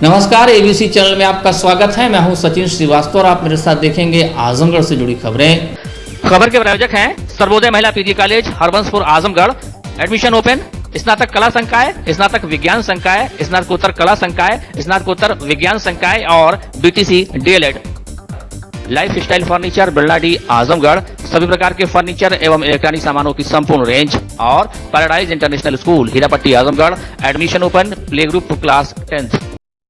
नमस्कार, ABC channel में आपका स्वागत है। मैं हूं सचिन श्रीवास्तव और आप मेरे साथ देखेंगे आजमगढ़ से जुड़ी खबरें। खबर के प्रायोजक हैं Sarvodaya Mahila PG college Harbanspur Azamgarh. Admission open. स्नातक कला संकाय, स्नातक विज्ञान संकाय, स्नातकोत्तर कला संकाय, स्नातकोत्तर विज्ञान संकाय और BTC DElEd. Life style furniture Birladi Azamgarh. सभी प्रकार के फर्नीचर एवं इलेक्ट्रॉनिक सामानों की संपूर्ण रेंज और paradise international school Hirapatti Azamgarh. Admission open. Play group class 10th।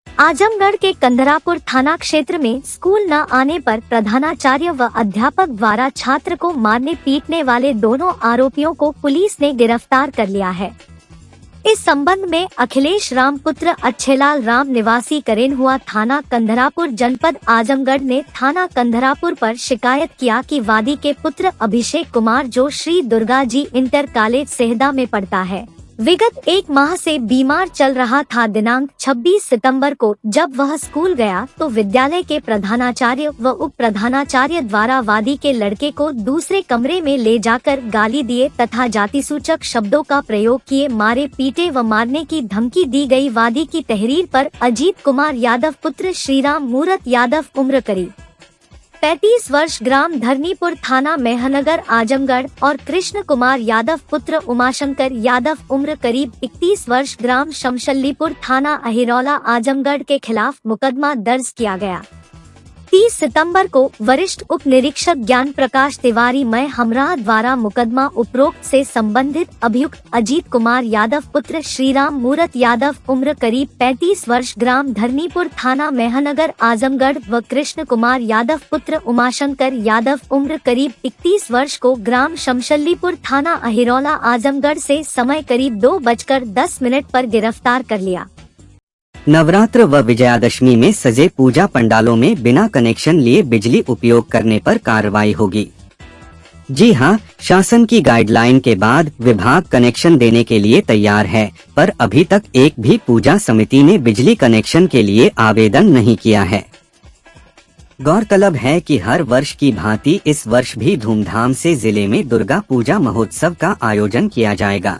Azamgarh के कंधरापुर थाना क्षेत्र में स्कूल न आने पर प्रधानाचार्य व अध्यापक द्वारा छात्र को मारने पीटने वाले दोनों आरोपियों को पुलिस ने गिरफ्तार कर लिया है। इस संबंध में अखिलेश राम पुत्र अच्छेलाल राम निवासी करेन हुआ थाना कंधरापुर जनपद आजमगढ़ ने थाना कंधरापुर पर शिकायत किया कि वादी के पुत्र अभिषेक कुमार जो श्री दुर्गा जी इंटर कॉलेज सेहदा में पढ़ता है, विगत 1 माह से बीमार चल रहा था। दिनांक 26 सितंबर को जब वह स्कूल गया तो विद्यालय के प्रधानाचार्य व उप प्रधानाचार्य द्वारा वादी के लड़के को दूसरे कमरे में ले जाकर गाली दिए तथा जातिसूचक शब्दों का प्रयोग किए, मारे पीटे व मारने की धमकी दी गई। वादी की तहरीर पर अजीत कुमार यादव पुत्र श्रीराम मूरत यादव उम्र करीब 35 वर्ष ग्राम धरनीपुर थाना मेहनगर आजमगढ़ और कृष्ण कुमार यादव पुत्र उमाशंकर यादव उम्र करीब 31 वर्ष ग्राम शमशल्लीपुर थाना अहिरौला आजमगढ़ के खिलाफ मुकदमा दर्ज किया गया। 30 सितंबर को वरिष्ठ उप निरीक्षक ज्ञान प्रकाश तिवारी मय हमराह द्वारा मुकदमा उपरोक्त से संबंधित अभियुक्त अजीत कुमार यादव पुत्र श्रीराम मूरत यादव उम्र करीब 35 वर्ष ग्राम धरनीपुर थाना मेहनगर आजमगढ़ व कृष्ण कुमार यादव पुत्र उमाशंकर यादव उम्र करीब 31 वर्ष को ग्राम शमशल्लीपुर थाना अहिरौला आजमगढ़ से समय करीब 2:10 पर गिरफ्तार कर लिया। नवरात्र व विजयादशमी में सजे पूजा पंडालों में बिना कनेक्शन लिए बिजली उपयोग करने पर कार्रवाई होगी। जी हां, शासन की गाइडलाइन के बाद विभाग कनेक्शन देने के लिए तैयार है, पर अभी तक एक भी पूजा समिति ने बिजली कनेक्शन के लिए आवेदन नहीं किया है। गौरतलब है कि हर वर्ष की भांति इस वर्ष भी धूमधाम से जिले में दुर्गा पूजा महोत्सव का आयोजन किया जाएगा।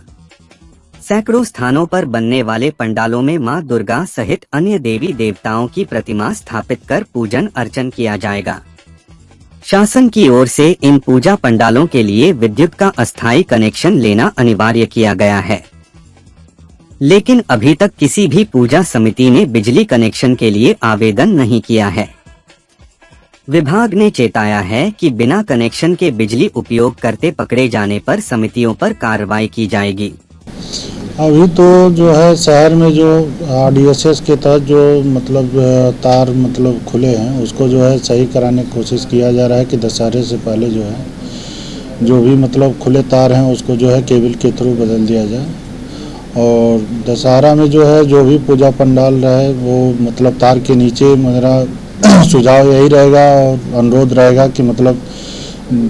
सैकड़ों स्थानों पर बनने वाले पंडालों में मां दुर्गा सहित अन्य देवी देवताओं की प्रतिमा स्थापित कर पूजन अर्चन किया जाएगा। शासन की ओर से इन पूजा पंडालों के लिए विद्युत का अस्थायी कनेक्शन लेना अनिवार्य किया गया है, लेकिन अभी तक किसी भी पूजा समिति ने बिजली कनेक्शन के लिए आवेदन नहीं किया है। विभाग ने चेताया है कि बिना कनेक्शन के बिजली उपयोग करते पकड़े जाने पर समितियों पर कार्रवाई की जाएगी। अभी तो जो है शहर में जो आरडीएसएस के तहत जो तार खुले हैं उसको जो है सही कराने की कोशिश किया जा रहा है कि दशहरे से पहले जो है जो भी खुले तार हैं उसको जो है केबल के थ्रू बदल दिया जाए। और दशहरा में जो है जो भी पूजा पंडाल रहे वो तार के नीचे मेरा सुझाव यही रहेगा और अनुरोध रहेगा कि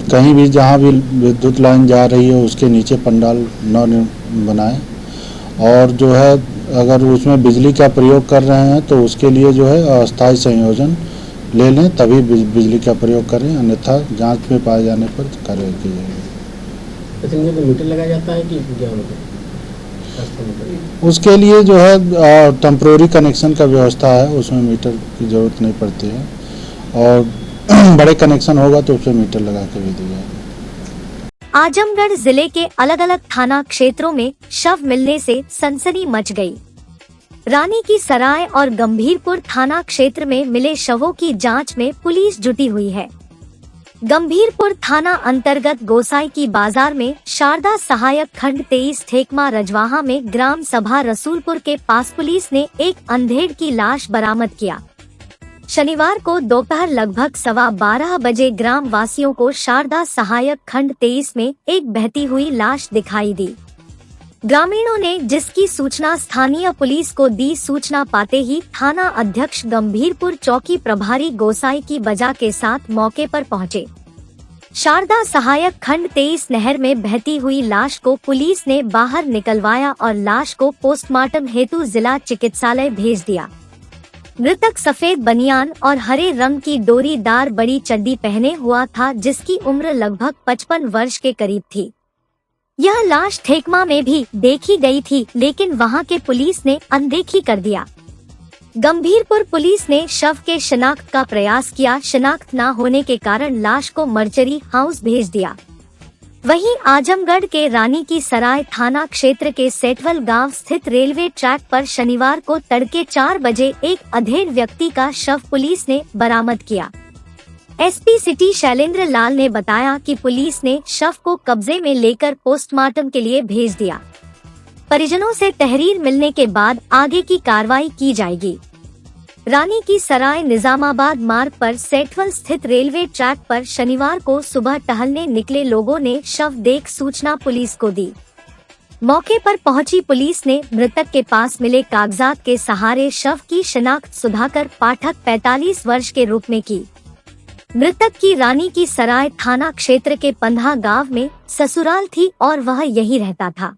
कहीं भी जहाँ भी विद्युत लाइन जा रही है उसके नीचे पंडाल न बनाएं। और जो है अगर उसमें बिजली का प्रयोग कर रहे हैं तो उसके लिए जो है अस्थायी संयोजन ले लें, तभी बिजली का प्रयोग करें, अन्यथा जांच में पाए जाने पर कार्रवाई की जाएगी। तो मीटर लगाया जाता है कि क्या उसके लिए जो है टेम्परेरी कनेक्शन का व्यवस्था है, उसमें मीटर की जरूरत नहीं पड़ती है। और बड़े कनेक्शन होगा तो उसमें मीटर लगा के भी दिया जाएगा। आजमगढ़ जिले के अलग अलग थाना क्षेत्रों में शव मिलने से सनसनी मच गई। रानी की सराय और गंभीरपुर थाना क्षेत्र में मिले शवों की जांच में पुलिस जुटी हुई है। गंभीरपुर थाना अंतर्गत गोसाई की बाजार में शारदा सहायक खंड 23 ठेकमा रजवाहा में ग्राम सभा रसूलपुर के पास पुलिस ने एक अंधेड़ की लाश बरामद किया। शनिवार को दोपहर लगभग 12:15 बजे ग्राम वासियों को शारदा सहायक खंड 23 में एक बहती हुई लाश दिखाई दी। ग्रामीणों ने जिसकी सूचना स्थानीय पुलिस को दी। सूचना पाते ही थाना अध्यक्ष गंभीरपुर चौकी प्रभारी गोसाई की बजा के साथ मौके पर पहुंचे। शारदा सहायक खंड 23 नहर में बहती हुई लाश को पुलिस ने बाहर निकलवाया और लाश को पोस्टमार्टम हेतु जिला चिकित्सालय भेज दिया। मृतक सफेद बनियान और हरे रंग की डोरीदार बड़ी चड्डी पहने हुआ था, जिसकी उम्र लगभग 55 वर्ष के करीब थी। यह लाश ठेकमा में भी देखी गई थी, लेकिन वहां के पुलिस ने अनदेखी कर दिया। गंभीरपुर पुलिस ने शव के शिनाख्त का प्रयास किया, शिनाख्त न होने के कारण लाश को मर्चरी हाउस भेज दिया। वहीं आजमगढ़ के रानी की सराय थाना क्षेत्र के सेटवल गांव स्थित रेलवे ट्रैक पर शनिवार को तड़के 4 बजे एक अधेड़ व्यक्ति का शव पुलिस ने बरामद किया। एसपी सिटी शैलेंद्र लाल ने बताया कि पुलिस ने शव को कब्जे में लेकर पोस्टमार्टम के लिए भेज दिया। परिजनों से तहरीर मिलने के बाद आगे की कार्रवाई की जाएगी। रानी की सराय निजामाबाद मार्ग पर सेटवल स्थित रेलवे ट्रैक पर शनिवार को सुबह टहलने निकले लोगों ने शव देख सूचना पुलिस को दी। मौके पर पहुंची पुलिस ने मृतक के पास मिले कागजात के सहारे शव की शिनाख्त सुधाकर पाठक 45 वर्ष के रूप में की। मृतक की रानी की सराय थाना क्षेत्र के पंधा गांव में ससुराल थी और वह यही रहता था।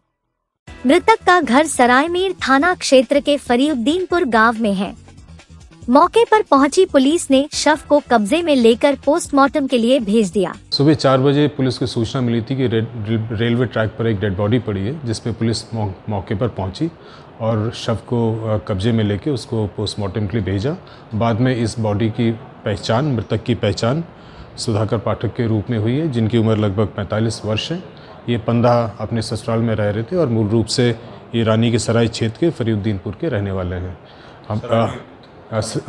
मृतक का घर सरायमीर थाना क्षेत्र के फरीउद्दीनपुर गांव में है। मौके पर पहुंची पुलिस ने शव को कब्जे में लेकर पोस्टमार्टम के लिए भेज दिया। सुबह 4 बजे पुलिस को सूचना मिली थी कि रेलवे ट्रैक पर एक डेड बॉडी पड़ी है, जिस पे पुलिस मौके पर पहुंची और शव को कब्जे में लेके उसको पोस्टमार्टम के लिए भेजा। बाद में इस बॉडी की पहचान, मृतक की पहचान सुधाकर पाठक के रूप में हुई है, जिनकी उम्र लगभग 45 वर्ष है। ये पंधा अपने ससुराल में रह रहे थे और मूल रूप से ये रानी के सराय क्षेत्र के फरीउद्दीनपुर के रहने वाले हैं। हम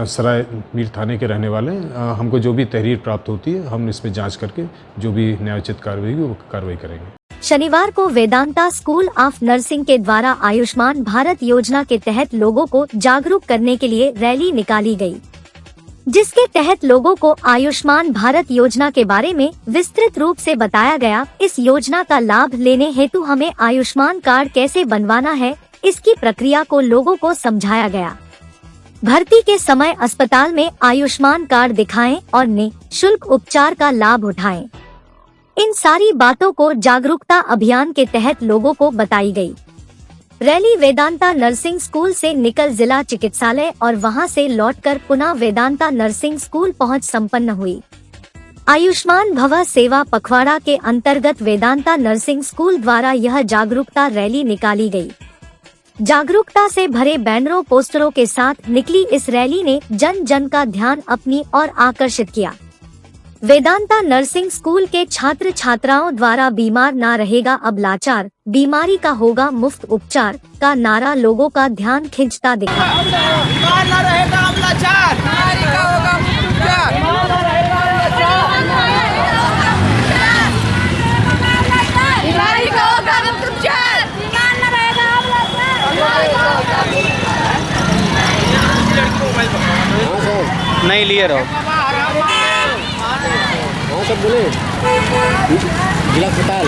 सराय मीर थाने के रहने वाले हैं। हमको जो भी तहरीर प्राप्त होती है हम इस पे जांच करके जो भी न्यायोचित कार्रवाई होगी वो कार्रवाई करेंगे। शनिवार को वेदांता स्कूल ऑफ नर्सिंग के द्वारा आयुष्मान भारत योजना के तहत लोगों को जागरूक करने के लिए रैली निकाली गई, जिसके तहत लोगों को आयुष्मान भारत योजना के बारे में विस्तृत रूप से बताया गया। इस योजना का लाभ लेने हेतु हमें आयुष्मान कार्ड कैसे बनवाना है, इसकी प्रक्रिया को लोगों को समझाया गया। भर्ती के समय अस्पताल में आयुष्मान कार्ड दिखाएं और निःशुल्क उपचार का लाभ उठाएं। इन सारी बातों को जागरूकता अभियान के तहत लोगों को बताई गई। रैली वेदांता नर्सिंग स्कूल से निकल जिला चिकित्सालय और वहां से लौटकर पुनः वेदांता नर्सिंग स्कूल पहुंच संपन्न हुई। आयुष्मान भव सेवा पखवाड़ा के अंतर्गत वेदांता नर्सिंग स्कूल द्वारा यह जागरूकता रैली निकाली गई। जागरूकता से भरे बैनरों पोस्टरों के साथ निकली इस रैली ने जन जन का ध्यान अपनी ओर आकर्षित किया। वेदांता नर्सिंग स्कूल के छात्र छात्राओं द्वारा बीमार ना रहेगा अब लाचार, बीमारी का होगा मुफ्त उपचार का नारा लोगों का ध्यान खींचता दिखा। बीमार ना रहेगा अब लाचार, बीमारी का होगा मुफ्त उपचार। बीमारी का होगा मुफ्त उपचार, बीमार ना रहेगा अब लाचार। नहीं लिए रहो सब बोले जिला अस्पताल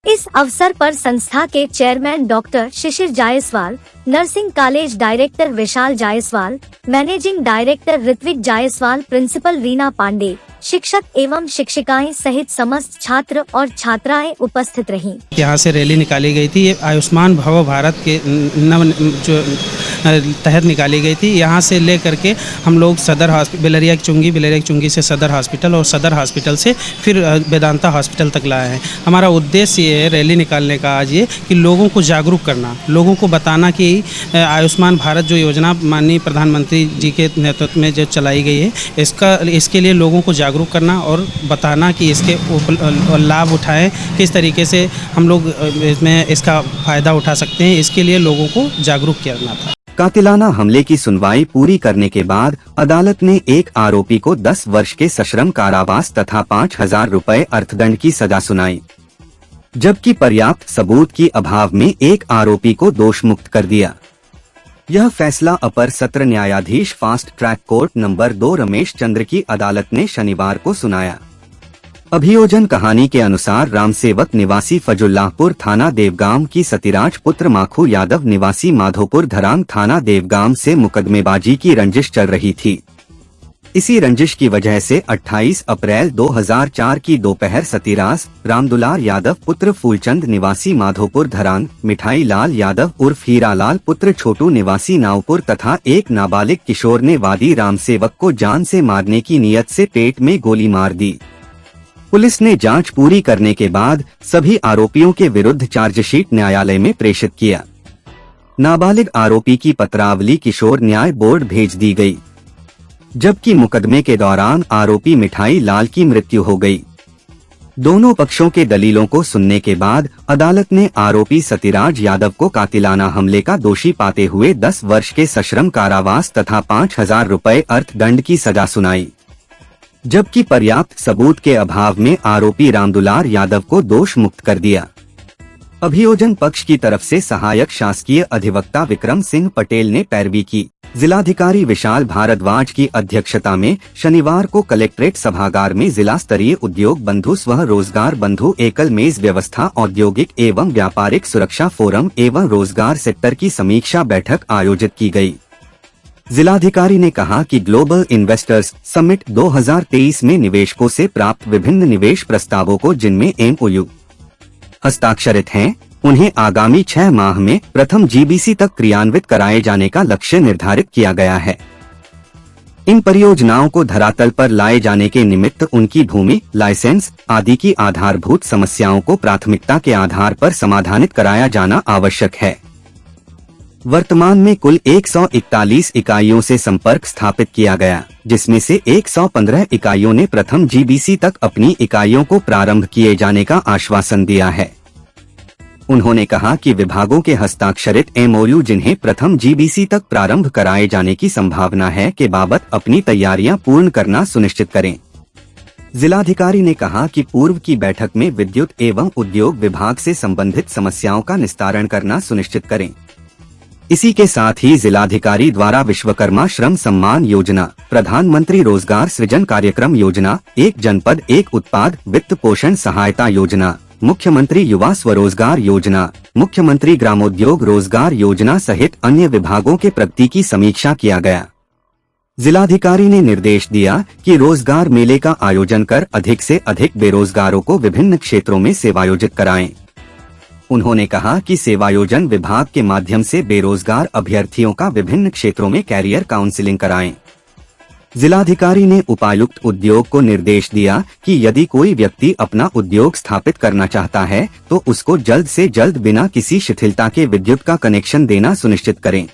इस अवसर पर संस्था के chairman doctor Shishir Jaiswal, nursing college director Vishal Jaiswal, managing director Ritvik Jaiswal, principal Reena Pandey, शिक्षक एवं शिक्षिकाएं सहित समस्त छात्र और छात्राएं उपस्थित रहीं। यहाँ से रैली निकाली गई थी। ये आयुष्मान भव भारत के जो तहत निकाली गई थी। यहाँ से ले करके हम लोग सदर हॉस्पिटल बिलरिया चुंगी से सदर हॉस्पिटल और सदर हॉस्पिटल से फिर वेदांता हॉस्पिटल तक लाए हैं। हमारा उद्देश्य ये है रैली निकालने का आज ये कि लोगों को जागरूक करना, लोगों को बताना कि आयुष्मान भारत जो योजना माननीय प्रधानमंत्री जी के नेतृत्व में जो चलाई गई है, इसके लिए लोगों को जागरूक करना और बताना कि इसके लाभ उठाएं, किस तरीके से हम लोग इसमें इसका फ़ायदा उठा सकते हैं, इसके लिए लोगों को जागरूक करना था। कातिलाना हमले की सुनवाई पूरी करने के बाद अदालत ने एक आरोपी को 10 वर्ष के सश्रम कारावास तथा 5,000 रुपए अर्थदंड की सजा सुनाई, जबकि पर्याप्त सबूत की अभाव में एक आरोपी को दोष मुक्त कर दिया। यह फैसला अपर सत्र न्यायाधीश fast track court number 2 Ramesh Chandra की अदालत ने शनिवार को सुनाया। अभियोजन कहानी के अनुसार रामसेवक निवासी फजुल्लाहपुर थाना देवगाम की सतीराज पुत्र माखू यादव निवासी माधोपुर धरांग थाना देवगाम से मुकदमेबाजी की रंजिश चल रही थी। इसी रंजिश की वजह से 28 अप्रैल 2004 की दोपहर सतीराज रामदुलार यादव पुत्र फूलचंद निवासी माधोपुर धरांग, मिठाई लाल यादव उर्फ हीरालाल पुत्र छोटू निवासी नावपुर तथा एक नाबालिग किशोर ने वादी रामसेवक को जान से मारने की नीयत से पेट में गोली मार दी। पुलिस ने जांच पूरी करने के बाद सभी आरोपियों के विरुद्ध चार्जशीट न्यायालय में प्रेषित किया। नाबालिग आरोपी की पत्रावली किशोर न्याय बोर्ड भेज दी गई, जबकि मुकदमे के दौरान आरोपी मिठाई लाल की मृत्यु हो गई। दोनों पक्षों के दलीलों को सुनने के बाद अदालत ने आरोपी सतीराज यादव को कातिलाना हमले का दोषी पाते हुए 10 वर्ष के सश्रम कारावास तथा 5,000 रुपए अर्थदंड की सजा सुनाई, जबकि पर्याप्त सबूत के अभाव में आरोपी रामदुलार यादव को दोष मुक्त कर दिया। अभियोजन पक्ष की तरफ से सहायक शासकीय अधिवक्ता विक्रम सिंह पटेल ने पैरवी की। जिलाधिकारी विशाल भारद्वाज की अध्यक्षता में शनिवार को कलेक्ट्रेट सभागार में जिला स्तरीय उद्योग बंधु स्व रोजगार बंधु एकल मेज व्यवस्था औद्योगिक एवं व्यापारिक सुरक्षा फोरम एवं रोजगार सेक्टर की समीक्षा बैठक आयोजित की गई। जिलाधिकारी ने कहा कि ग्लोबल इन्वेस्टर्स समिट 2023 में निवेशकों से प्राप्त विभिन्न निवेश प्रस्तावों को जिनमें MOU हस्ताक्षरित हैं, उन्हें आगामी 6 माह में प्रथम GBC तक क्रियान्वित कराए जाने का लक्ष्य निर्धारित किया गया है। इन परियोजनाओं को धरातल पर लाए जाने के निमित्त उनकी भूमि, लाइसेंस आदि की आधारभूत समस्याओं को प्राथमिकता के आधार पर समाधानित कराया जाना आवश्यक है। वर्तमान में कुल 141 इकाइयों से संपर्क स्थापित किया गया, जिसमें से 115 इकाइयों ने प्रथम GBC तक अपनी इकाइयों को प्रारंभ किए जाने का आश्वासन दिया है। उन्होंने कहा कि विभागों के हस्ताक्षरित MOU जिन्हें प्रथम GBC तक प्रारंभ कराए जाने की संभावना है के बाबत अपनी तैयारियां पूर्ण करना सुनिश्चित करें। जिलाधिकारी ने कहा कि पूर्व की बैठक में विद्युत एवं उद्योग विभाग से संबंधित समस्याओं का निस्तारण करना सुनिश्चित करें। इसी के साथ ही जिलाधिकारी द्वारा विश्वकर्मा श्रम सम्मान योजना, प्रधानमंत्री रोजगार सृजन कार्यक्रम योजना, एक जनपद एक उत्पाद वित्त पोषण सहायता योजना, मुख्यमंत्री युवा स्वरोजगार योजना, मुख्यमंत्री ग्रामोद्योग रोजगार योजना सहित अन्य विभागों के प्रगति की समीक्षा किया गया। जिलाधिकारी ने निर्देश दिया कि रोजगार मेले का आयोजन कर अधिक से अधिक बेरोजगारों को विभिन्न क्षेत्रों में सेवायोजित कराएं। उन्होंने कहा कि सेवायोजन विभाग के माध्यम से बेरोजगार अभ्यर्थियों का विभिन्न क्षेत्रों में कैरियर काउंसलिंग कराएं। जिलाधिकारी ने उपायुक्त उद्योग को निर्देश दिया कि यदि कोई व्यक्ति अपना उद्योग स्थापित करना चाहता है तो उसको जल्द से जल्द बिना किसी शिथिलता के विद्युत का कनेक्शन देना सुनिश्चित करें।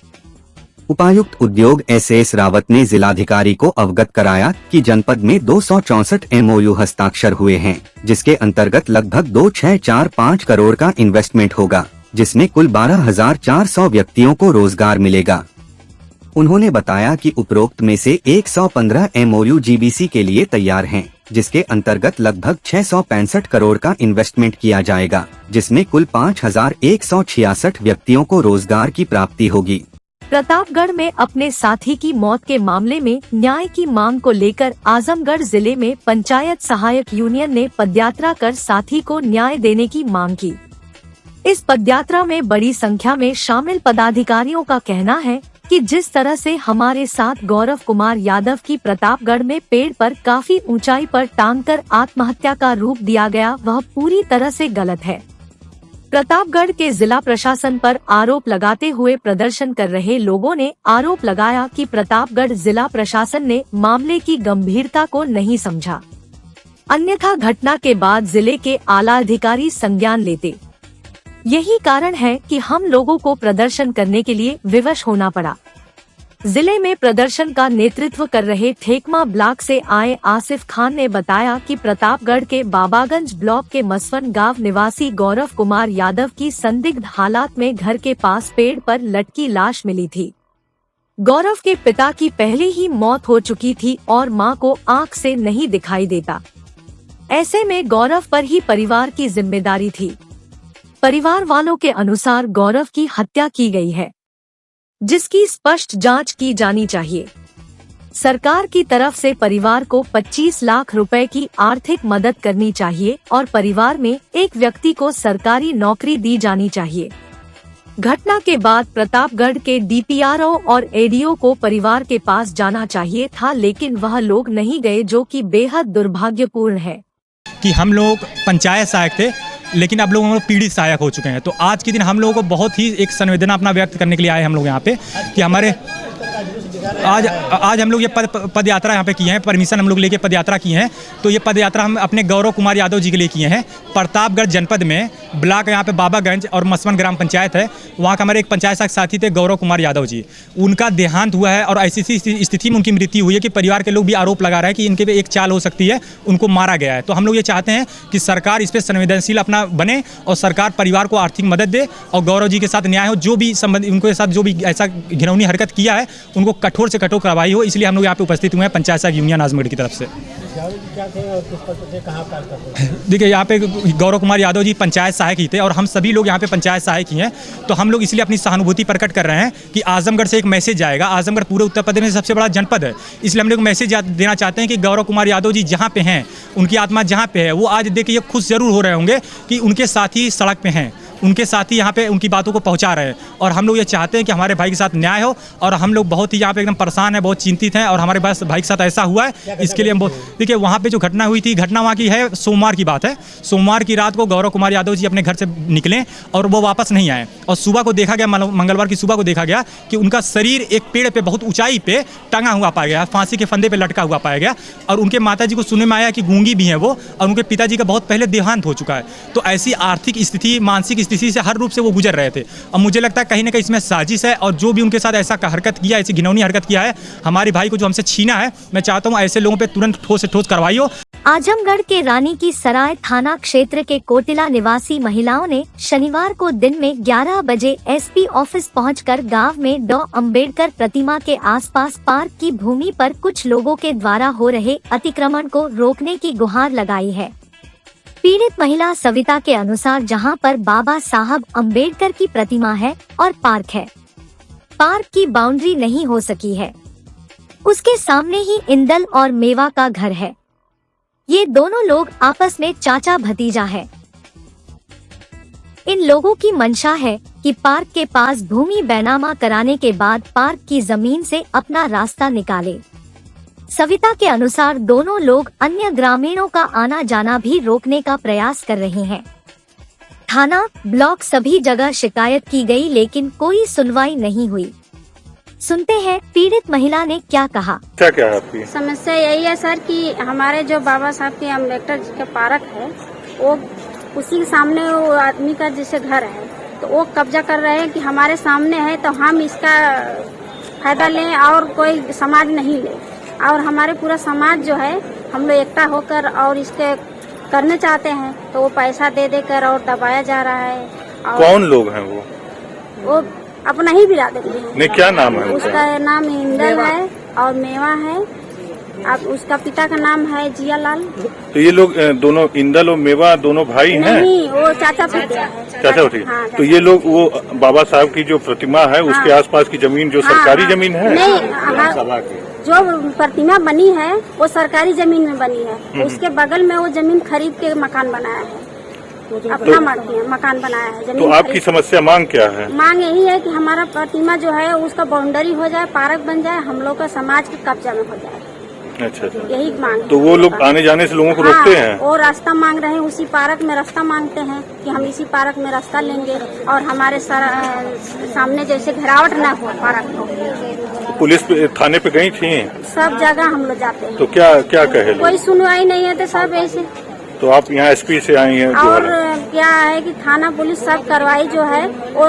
उपायुक्त उद्योग SS रावत ने जिलाधिकारी को अवगत कराया कि जनपद में 264 MOU हस्ताक्षर हुए हैं, जिसके अंतर्गत लगभग 2645 करोड़ का इन्वेस्टमेंट होगा, जिसमें कुल 12,400 व्यक्तियों को रोजगार मिलेगा। उन्होंने बताया कि उपरोक्त में से 115 MOU GBC के लिए तैयार हैं, जिसके अंतर्गत लगभग 665 करोड़ का इन्वेस्टमेंट किया जाएगा, जिसमें कुल 5,166 व्यक्तियों को रोजगार की प्राप्ति होगी। प्रतापगढ़ में अपने साथी की मौत के मामले में न्याय की मांग को लेकर आजमगढ़ जिले में पंचायत सहायक यूनियन ने पदयात्रा कर साथी को न्याय देने की मांग की। इस पदयात्रा में बड़ी संख्या में शामिल पदाधिकारियों का कहना है कि जिस तरह से हमारे साथ गौरव कुमार यादव की प्रतापगढ़ में पेड़ पर काफी ऊंचाई पर टांगकर आत्महत्या का रूप दिया गया, वह पूरी तरह से गलत है। प्रतापगढ़ के जिला प्रशासन पर आरोप लगाते हुए प्रदर्शन कर रहे लोगों ने आरोप लगाया कि प्रतापगढ़ जिला प्रशासन ने मामले की गंभीरता को नहीं समझा, अन्यथा घटना के बाद जिले के आला अधिकारी संज्ञान लेते। यही कारण है कि हम लोगों को प्रदर्शन करने के लिए विवश होना पड़ा। जिले में प्रदर्शन का नेतृत्व कर रहे ठेकमा ब्लॉक से आए आसिफ खान ने बताया कि प्रतापगढ़ के बाबागंज ब्लॉक के मसवन गांव निवासी गौरव कुमार यादव की संदिग्ध हालात में घर के पास पेड़ पर लटकी लाश मिली थी। गौरव के पिता की पहले ही मौत हो चुकी थी और मां को आंख से नहीं दिखाई देता। ऐसे में गौरव पर ही परिवार की जिम्मेदारी थी। परिवार वालों के अनुसार गौरव की हत्या की गई है, जिसकी स्पष्ट जांच की जानी चाहिए। सरकार की तरफ से परिवार को 25 लाख रुपए की आर्थिक मदद करनी चाहिए और परिवार में एक व्यक्ति को सरकारी नौकरी दी जानी चाहिए। घटना के बाद प्रतापगढ़ के DPRO और ADO को परिवार के पास जाना चाहिए था, लेकिन वह लोग नहीं गए, जो कि बेहद दुर्भाग्यपूर्ण है। कि हम लोग पंचायत सहायक थे, लेकिन अब लोग हम लोग पीड़ित सहायक हो चुके हैं। तो आज के दिन हम लोगों को बहुत ही एक संवेदना अपना व्यक्त करने के लिए आए हम लोग यहाँ पे कि हमारे आज हम लोग ये पद यात्रा यहाँ पे किए हैं, परमिशन हम लोग लेके पद यात्रा किए हैं। तो ये पद यात्रा हम अपने गौरव कुमार यादव जी के लिए किए हैं। प्रतापगढ़ जनपद में ब्लॉक यहाँ पे बाबागंज और मसवन ग्राम पंचायत है, वहाँ का हमारे एक पंचायत साथी थे गौरव कुमार यादव जी, उनका देहांत हुआ है और ऐसी स्थिति में उनकी मृत्यु हुई है कि परिवार के लोग भी आरोप लगा रहे हैं कि इनके पे एक चाल हो सकती है, उनको मारा गया है। तो हम लोग ये चाहते हैं कि सरकार इस पर संवेदनशील अपना बने और सरकार परिवार को आर्थिक मदद दे और गौरव जी के साथ न्याय हो। जो भी संबंधित उनके साथ जो भी ऐसा घिनौनी हरकत किया है उनको कठोर से कठोर कार्रवाई हो, इसलिए हम लोग यहाँ पे उपस्थित हुए हैं पंचायत सहायक यूनियन आजमगढ़ की तरफ से। देखिए यहाँ पे गौरव कुमार यादव जी पंचायत सहायक ही थे और हम सभी लोग यहाँ पे पंचायत सहायक ही हैं। तो हम लोग इसलिए अपनी सहानुभूति प्रकट कर रहे हैं कि आजमगढ़ से एक मैसेज जाएगा। आजमगढ़ पूरे उत्तर प्रदेश में सबसे बड़ा जनपद है, इसलिए हम लोग मैसेज देना चाहते हैं कि गौरव कुमार यादव जी जहाँ पे हैं, उनकी आत्मा जहाँ पे है, वो आज देख के खुश जरूर हो रहे होंगे कि उनके साथी सड़क पे हैं, उनके साथी यहाँ पे उनकी बातों को पहुँचा रहे हैं। और हम लोग ये चाहते हैं कि हमारे भाई के साथ न्याय हो और हम लोग बहुत ही यहाँ पे एकदम परेशान हैं, बहुत चिंतित हैं और हमारे पास भाई के साथ ऐसा हुआ है, इसके लिए हम बहुत देखिए वहाँ पे जो घटना हुई थी, घटना वहाँ की है सोमवार की बात है। सोमवार की रात को गौरव कुमार यादव जी अपने घर से निकले और वो वापस नहीं आए और सुबह को देखा गया, मंगलवार की सुबह को देखा गया कि उनका शरीर एक पेड़ पे बहुत ऊंचाई पे टंगा हुआ पाया गया, फांसी के फंदे पे लटका हुआ पाया गया। और उनके माताजी को सुनने में आया कि गूंगी भी हैं वो और उनके पिताजी का बहुत पहले देहांत हो चुका है। तो ऐसी आर्थिक स्थिति, मानसिक स्थिति से हर रूप से वो गुजर रहे थे और मुझे लगता है कहीं ना कहीं इसमें साजिश है और जो भी उनके साथ ऐसा हरकत किया, ऐसी घिनौनी हरकत किया है, हमारे भाई को जो हमसे छीना है, मैं चाहता हूँ ऐसे लोगों पे तुरंत ठोस से ठोस कार्रवाई हो। आजमगढ़ के रानी की सराय थाना क्षेत्र के कोटिला निवासी महिलाओं ने शनिवार को दिन में 11 बजे एसपी ऑफिस पहुंचकर गांव में डॉ अंबेडकर प्रतिमा के आसपास पार्क की भूमि पर कुछ लोगों के द्वारा हो रहे अतिक्रमण को रोकने की गुहार लगाई है। पीड़ित महिला सविता के अनुसार जहां पर बाबा साहब अंबेडकर की प्रतिमा है और पार्क है, पार्क की बाउंड्री नहीं हो सकी है, उसके सामने ही इंदल और मेवा का घर है। ये दोनों लोग आपस में चाचा भतीजा है। इन लोगों की मंशा है कि पार्क के पास भूमि बैनामा कराने के बाद पार्क की जमीन से अपना रास्ता निकाले। सविता के अनुसार दोनों लोग अन्य ग्रामीणों का आना जाना भी रोकने का प्रयास कर रहे हैं। थाना, ब्लॉक सभी जगह शिकायत की गई लेकिन कोई सुनवाई नहीं हुई। सुनते हैं पीड़ित महिला ने क्या कहा। क्या है आपकी समस्या? यही है सर कि हमारे जो बाबा साहब के अम्बेडकर जी का पार्क है, वो उसी के सामने वो आदमी का जैसे घर है, तो वो कब्जा कर रहे हैं कि हमारे सामने है तो हम इसका फायदा लें और कोई समाज नहीं ले। और हमारे पूरा समाज जो है हम लोग एकता होकर और इसके करने चाहते हैं, तो वो पैसा दे देकर और दबाया जा रहा है। और कौन लोग हैं वो अपना ही बिरा देते हैं। नहीं, क्या नाम है उसका नाम इंदल है और मेवा है। अब उसका पिता का नाम है जियालाल। तो ये लोग दोनों इंदल और मेवा दोनों भाई हैं? नहीं, वो चाचा भतीजा है। चाचा भतीजा। हाँ, तो ये लोग वो बाबा साहब की जो प्रतिमा है उसके आसपास की जमीन जो सरकारी जमीन है? नहीं, जो प्रतिमा बनी है वो सरकारी जमीन में बनी है, उसके बगल में वो जमीन खरीद के मकान बनाया है, अपना मकान बनाया है। तो आपकी समस्या मांग क्या है? मांग यही है कि हमारा प्रतिमा जो है उसका बाउंड्री हो जाए, पार्क बन जाए, हम लोग का समाज के कब्जा में हो जाए। अच्छा, यही मांग। तो वो लोग आने जाने से लोगों को रोकते हैं? वो रास्ता मांग रहे हैं, उसी पार्क में रास्ता मांगते हैं कि हम इसी पार्क में रास्ता लेंगे और हमारे सामने जैसे घेरावट न हो पार्क को। तो पुलिस थाने पे गई थी? सब जगह हम लोग जाते हैं। तो क्या कहे? कोई सुनवाई नहीं है, तो सब ऐसे। तो आप यहाँ एसपी से आई हैं? और क्या है कि थाना पुलिस सब कार्रवाई जो है वो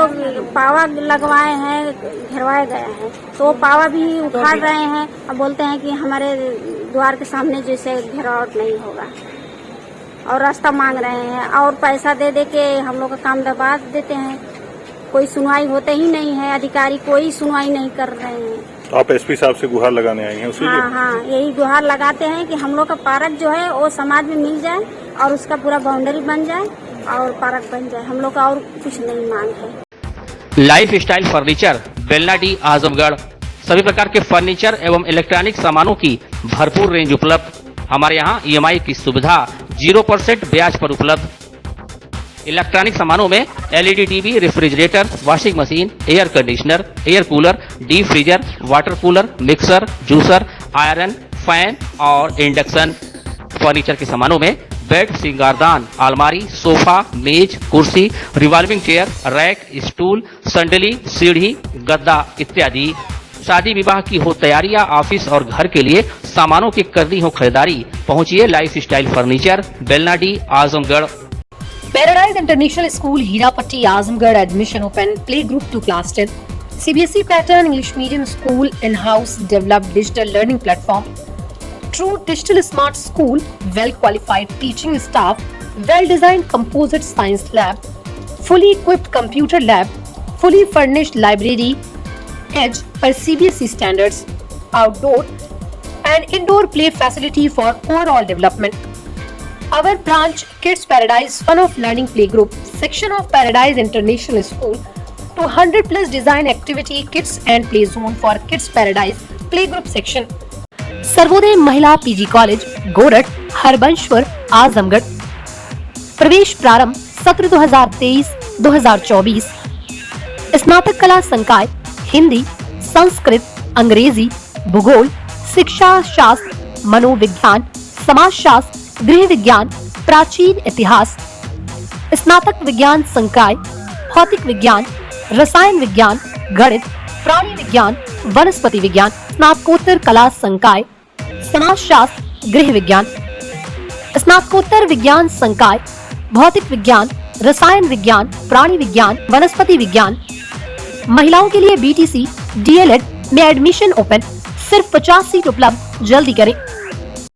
पावा लगवाए हैं, घेरवाए गए हैं, तो वो पावा भी उखाड़ रहे हैं और बोलते हैं कि हमारे द्वार के सामने जैसे घेरावट नहीं होगा और रास्ता मांग रहे हैं और पैसा दे दे के हम लोग का काम दबा देते हैं। कोई सुनवाई होते ही नहीं है, अधिकारी कोई सुनवाई नहीं कर रहे हैं। तो आप एसपी साहब से गुहार लगाने आई हैं उसी लिए? हाँ, यही गुहार लगाते हैं कि हम लोग का पार्क जो है वो समाज में मिल जाए और उसका पूरा बाउंड्री बन जाए और पार्क बन जाए। हम लोग का और कुछ नहीं मांग है। Life style furniture, Belnadi, Azamgarh. सभी प्रकार के फर्नीचर एवं इलेक्ट्रॉनिक सामानों की भरपूर रेंज उपलब्ध। हमारे यहाँ EMI की सुविधा 0% ब्याज पर उपलब्ध। इलेक्ट्रॉनिक सामानों में LED TV, refrigerator, washing machine, air conditioner, air cooler, deep freezer, water cooler, mixer, juicer, iron, fan और इंडक्शन। फर्नीचर के सामानों में बेड, सिंगारदान, अलमारी, सोफा, मेज, कुर्सी, रिवॉल्विंग चेयर, रैक, स्टूल, संडली, सीढ़ी, गद्दा इत्यादि। शादी विवाह की हो तैयारियां, ऑफिस और घर के लिए सामानों की करनी हो खरीदारी, पहुंचिए life style furniture, Belnadi, Azamgarh. Paradise international school, Hirapatti, Azamgarh. Admission open. Play group to class 10। CBSE pattern English medium school, in house developed digital learning platform, true digital smart school, well qualified teaching staff, well designed composite science lab, fully equipped computer lab, fully furnished library, edge per CBSE standards, outdoor and indoor play facility for overall development. Our branch Kids Paradise Fun of Learning Playgroup section of Paradise International School, 200 plus design activity kits and play zone for Kids Paradise Playgroup section. Sarvodaya महिला PG college, गोरठ, Harbanspur, Azamgarh. प्रवेश प्रारंभ सत्र 2023-2024। स्नातक कला संकाय, हिंदी, संस्कृत, अंग्रेजी, भूगोल, शिक्षा शास्त्र, मनोविज्ञान, समाजशास्त्र, गृह विज्ञान, प्राचीन इतिहास। स्नातक विज्ञान संकाय, भौतिक विज्ञान, रसायन विज्ञान, गणित, प्राणी विज्ञान, वनस्पति विज्ञान। स्नातकोत्तर कला संकाय, समाजशास्त्र, गृह विज्ञान। स्नातकोत्तर विज्ञान संकाय, भौतिक विज्ञान, रसायन विज्ञान, प्राणी विज्ञान, वनस्पति विज्ञान। महिलाओं के लिए BTC, DLED में एडमिशन ओपन। सिर्फ 50 सीट उपलब्ध, जल्दी करें।